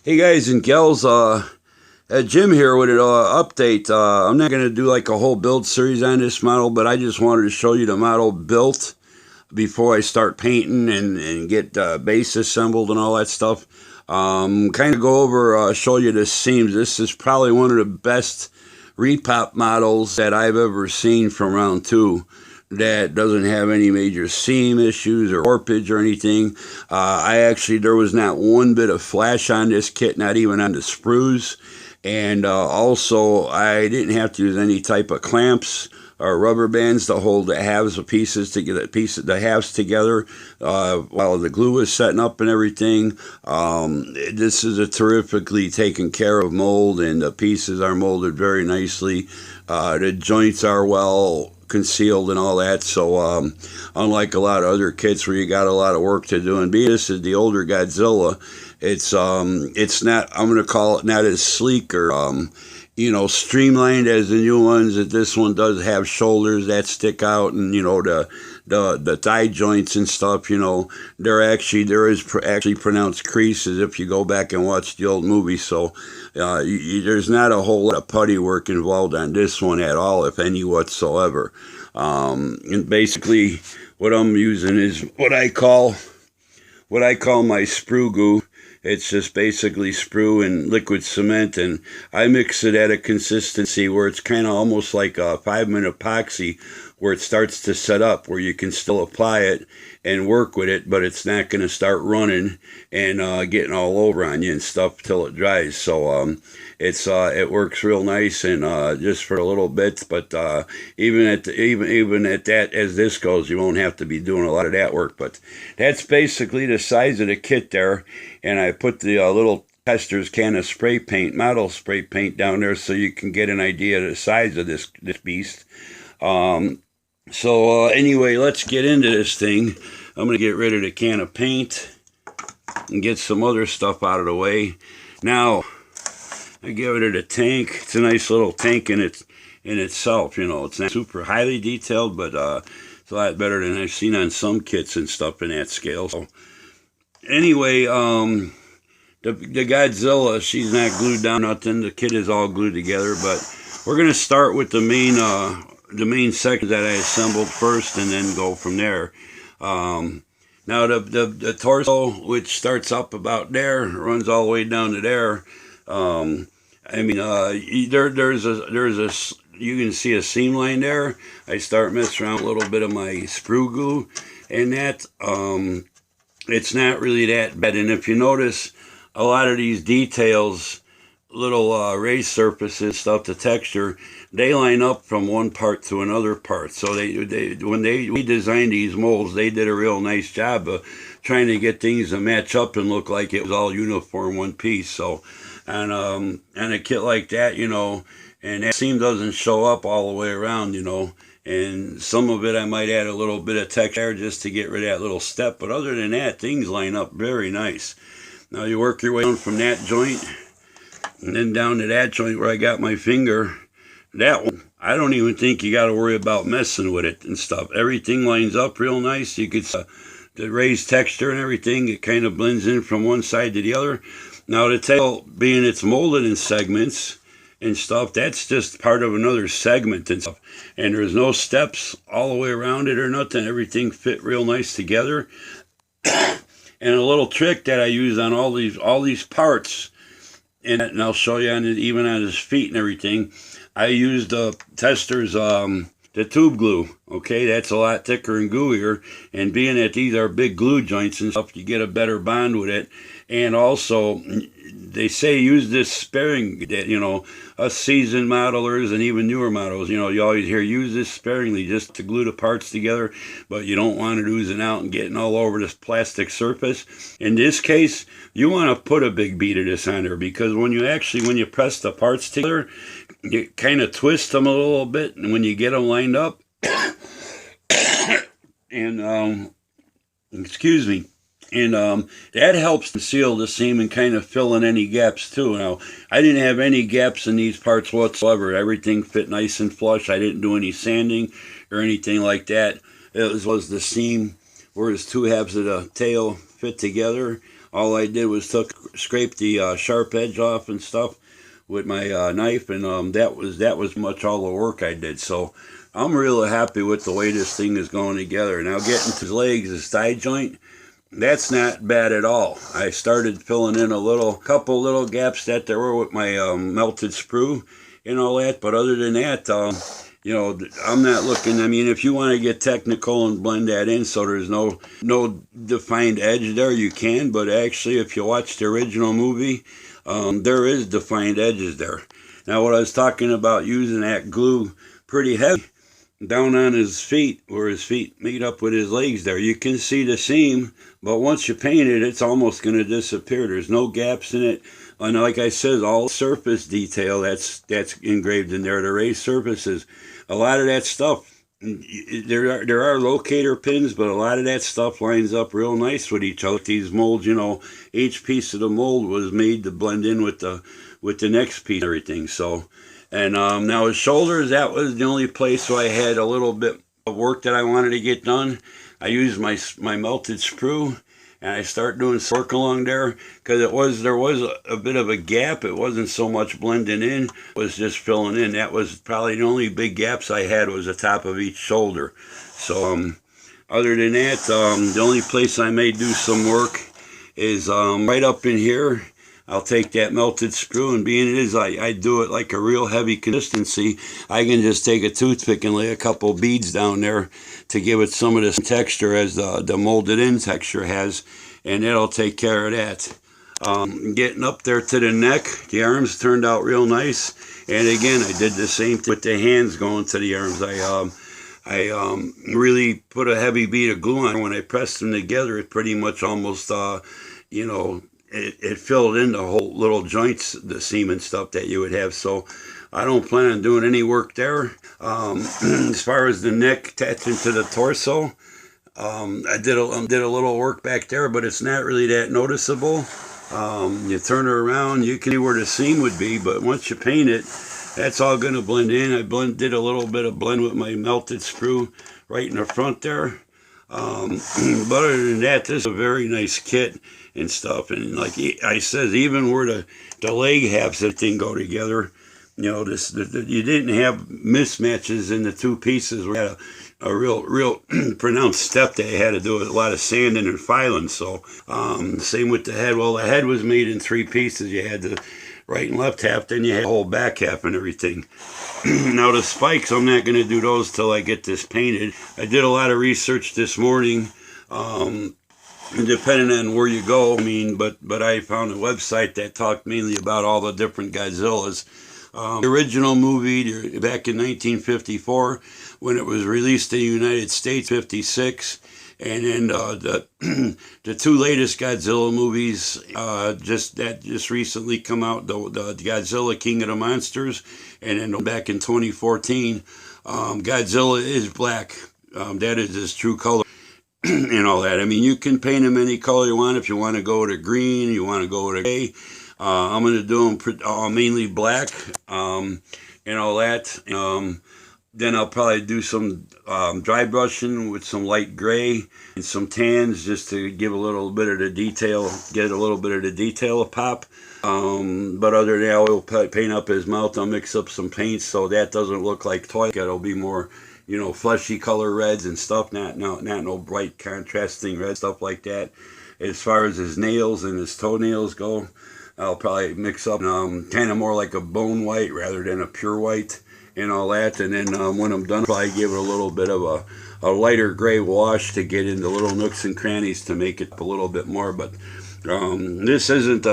Hey guys and gals, Jim here with an update. I'm not going to do like a whole build series on this model, but I just wanted to show you the model built before I start painting and get base assembled and all that stuff. Kind of go over, show you the seams. This is probably one of the best repop models that I've ever seen from round two that doesn't have any major seam issues or warpage or anything. There was not one bit of flash on this kit, not even on the sprues. And also, I didn't have to use any type of clamps or rubber bands to hold the halves of pieces to get the halves together while the glue was setting up and everything. This is a terrifically taken care of mold, and the pieces are molded very nicely. The joints are well concealed and all that, so unlike a lot of other kits where you got a lot of work to do, and this is the older Godzilla, it's not, I'm gonna call it, not as sleek or streamlined as the new ones. That this one does have shoulders that stick out, and the thigh joints and stuff, there is actually pronounced creases if you go back and watch the old movie. So there's not a whole lot of putty work involved on this one at all, if any whatsoever. And basically what I'm using is what I call my sprue goo. It's just basically sprue and liquid cement, and I mix it at a consistency where it's kind of almost like a 5-minute epoxy, where it starts to set up, where you can still apply it and work with it, but it's not going to start running and getting all over on you and stuff till it dries. So it works real nice, and just for a little bit. But even at that, as this goes, you won't have to be doing a lot of that work. But that's basically the size of the kit there. And I put the little tester's can of spray paint, model spray paint, down there so you can get an idea of the size of this beast. Anyway, let's get into this thing. I'm going to get rid of the can of paint and get some other stuff out of the way. Now, I give it a tank. It's a nice little tank in itself. It's not super highly detailed, but it's a lot better than I've seen on some kits and stuff in that scale. So anyway, the Godzilla, she's not glued down, nothing. The kit is all glued together, but we're going to start with the main section that I assembled first, and then go from there. Now the torso, which starts up about there, runs all the way down to there. You can see a seam line there. I start messing around with a little bit of my sprue glue, and that it's not really that bad. And if you notice, a lot of these details, little raised surfaces, stuff, the texture, they line up from one part to another part. So when we designed these molds, they did a real nice job of trying to get things to match up and look like it was all uniform, one piece. So and a kit like that, and that seam doesn't show up all the way around, and some of it I might add a little bit of texture just to get rid of that little step, but other than that, things line up very nice. Now you work your way down from that joint and then down to that joint where I got my finger. That one, I don't even think you got to worry about messing with it and stuff. Everything lines up real nice. You could the raised texture and everything, it kind of blends in from one side to the other. Now the tail, being it's molded in segments and stuff, that's just part of another segment and stuff. And there's no steps all the way around it or nothing. Everything fit real nice together. And a little trick that I use on all these parts, and I'll show you even on his feet and everything, I used the tester's the tube glue. Okay, that's a lot thicker and gooier, and being that these are big glue joints and stuff, you get a better bond with it. And also, they say use this sparingly. Us seasoned modelers and even newer models, you always hear use this sparingly just to glue the parts together, but you don't want it oozing out and getting all over this plastic surface. In this case, you want to put a big bead of this on there, because when you press the parts together, you kind of twist them a little bit, and when you get them lined up, and excuse me, and that helps to seal the seam and kind of fill in any gaps too. Now, I didn't have any gaps in these parts whatsoever. Everything fit nice and flush. I didn't do any sanding or anything like that. It was the seam where his two halves of the tail fit together. All I did was scrape the sharp edge off and stuff with my knife, and that was much all the work I did. So I'm really happy with the way this thing is going together. Now getting to his legs, his thigh joint, that's not bad at all. I started filling in couple little gaps that there were with my melted sprue and all that, but other than that, you know, I'm not looking. I mean, if you want to get technical and blend that in so there's no defined edge there, you can. But actually, if you watch the original movie, there is defined edges there. Now, what I was talking about using that glue pretty heavy down on his feet, where his feet meet up with his legs there, you can see the seam, but once you paint it, it's almost going to disappear. There's no gaps in it. And like I said, all surface detail that's engraved in there, the raised surfaces, a lot of that stuff, there are locator pins, but a lot of that stuff lines up real nice with each other. These molds, you know, each piece of the mold was made to blend in with the next piece and everything. So, and now his shoulders, that was the only place where I had a little bit of work that I wanted to get done. I used my melted sprue, and I start doing work along there, because there was a bit of a gap. It wasn't so much blending in, it was just filling in. That was probably the only big gaps I had, was the top of each shoulder. So other than that, the only place I may do some work is right up in here. I'll take that melted sprue, and being it is I do it like a real heavy consistency, I can just take a toothpick and lay a couple beads down there to give it some of this texture as the molded in texture has, and it'll take care of that. Getting up there to the neck, the arms turned out real nice, and again, I did the same thing with the hands going to the arms. I really put a heavy bead of glue on. When I pressed them together, it pretty much almost, you know, it filled in the whole little joints, the seam and stuff that you would have. So I don't plan on doing any work there. As far as the neck attaching to the torso, I did a little work back there, but it's not really that noticeable. You turn it around, you can see where the seam would be, but once you paint it, that's all going to blend in. I did a little bit of blend with my melted sprue right in the front there. But other than that, this is a very nice kit and stuff. And like I said, even where the leg halves of the thing go together, you know, you didn't have mismatches in the two pieces. We had a real pronounced step that you had to do with a lot of sanding and filing. So same with the head. Well, the head was made in three pieces. You had the right and left half, then you had the whole back half and everything. Now the spikes, I'm not going to do those till I get this painted. I did a lot of research this morning, depending on where you go. I mean, but I found a website that talked mainly about all the different Godzillas. The original movie back in 1954, when it was released in the United States, 56. And then the two latest Godzilla movies just recently come out, the Godzilla King of the Monsters, and then back in 2014, Godzilla is black. That is his true color and all that. I mean, you can paint him any color you want. If you want to go to green, you want to go to gray. I'm going to do them mainly black and all that. Then I'll probably do some dry brushing with some light gray and some tans just to give a little bit of the detail, get a little bit of the detail of pop. But other than that, I will paint up his mouth. I'll mix up some paints so that doesn't look like toy. It'll be more, you know, fleshy color reds and stuff, not no bright contrasting red stuff like that. As far as his nails and his toenails go, I'll probably mix up kind of more like a bone white rather than a pure white and all that. And then when I'm done, I'll probably give it a little bit of a lighter gray wash to get into little nooks and crannies to make it a little bit more. But this isn't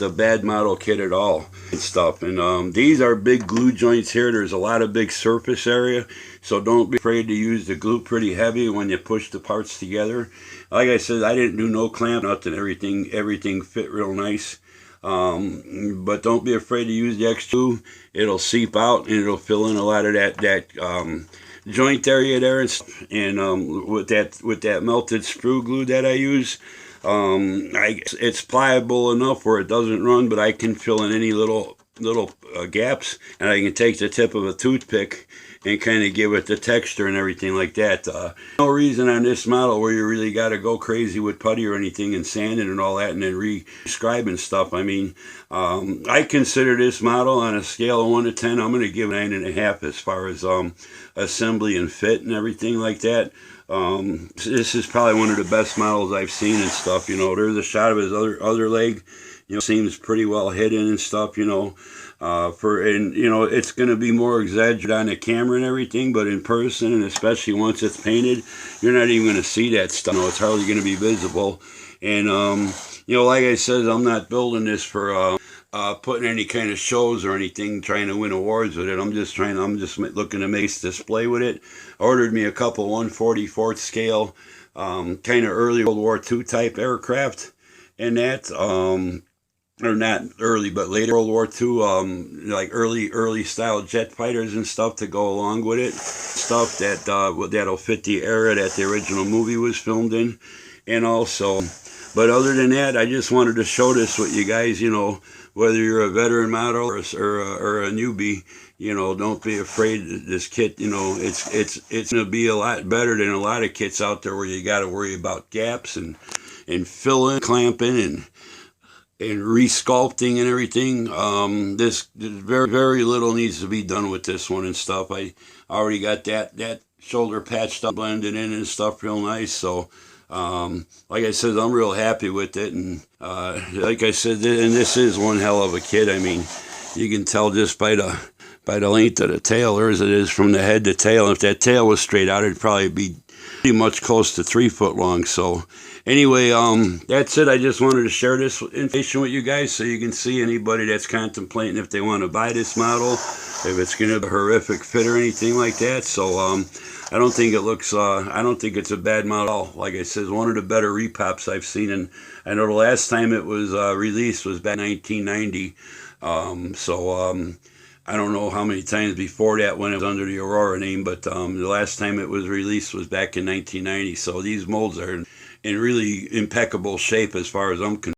a bad model kit at all and stuff. And these are big glue joints here. There's a lot of big surface area, so don't be afraid to use the glue pretty heavy when you push the parts together. Like I said, I didn't do no clamp, nothing. Everything fit real nice. But don't be afraid to use the extra glue. It'll seep out and it'll fill in a lot of that joint area there. And with that melted sprue glue that I use, it's pliable enough where it doesn't run, but I can fill in any little little gaps, and I can take the tip of a toothpick and kind of give it the texture and everything like that. No reason on this model where you really got to go crazy with putty or anything and sanding and all that and then re-scribing stuff. I mean, I consider this model on a scale of 1 to 10, I'm going to give it 9.5 as far as assembly and fit and everything like that. This is probably one of the best models I've seen and stuff. You know, there's a shot of his other leg. You know, seems pretty well hidden and stuff. You know, you know, it's going to be more exaggerated on the camera and everything, but in person, and especially once it's painted, you're not even going to see that stuff. You know, it's hardly going to be visible. And you know, like I said, I'm not building this for putting any kind of shows or anything, trying to win awards with it. I'm just looking to make a display with it. Ordered me a couple 1/44 scale, kind of early World War II type aircraft, and that, or not early, but later World War II, like early style jet fighters and stuff to go along with it. Stuff that that'll fit the era that the original movie was filmed in, and also. But other than that, I just wanted to show this with you guys. You know, whether you're a veteran model or a newbie, you know, don't be afraid. This kit, you know, it's gonna be a lot better than a lot of kits out there where you got to worry about gaps and filling, clamping, and resculpting and everything. This very little needs to be done with this one and stuff. I already got that shoulder patched up, blended in and stuff real nice. So. Like I said, I'm real happy with it, and like I said, and this is one hell of a kit. I mean, you can tell just by the length of the tail, or as it is from the head to tail. If that tail was straight out, it'd probably be pretty much close to 3 foot long. So anyway, that's it. I just wanted to share this information with you guys so you can see anybody that's contemplating if they want to buy this model, if it's going to be a horrific fit or anything like that. So I don't think it looks, I don't think it's a bad model. Like I said, it's one of the better repops I've seen. And I know the last time it was released was back in 1990. I don't know how many times before that when it was under the Aurora name, but the last time it was released was back in 1990. So these molds are in really impeccable shape as far as I'm concerned.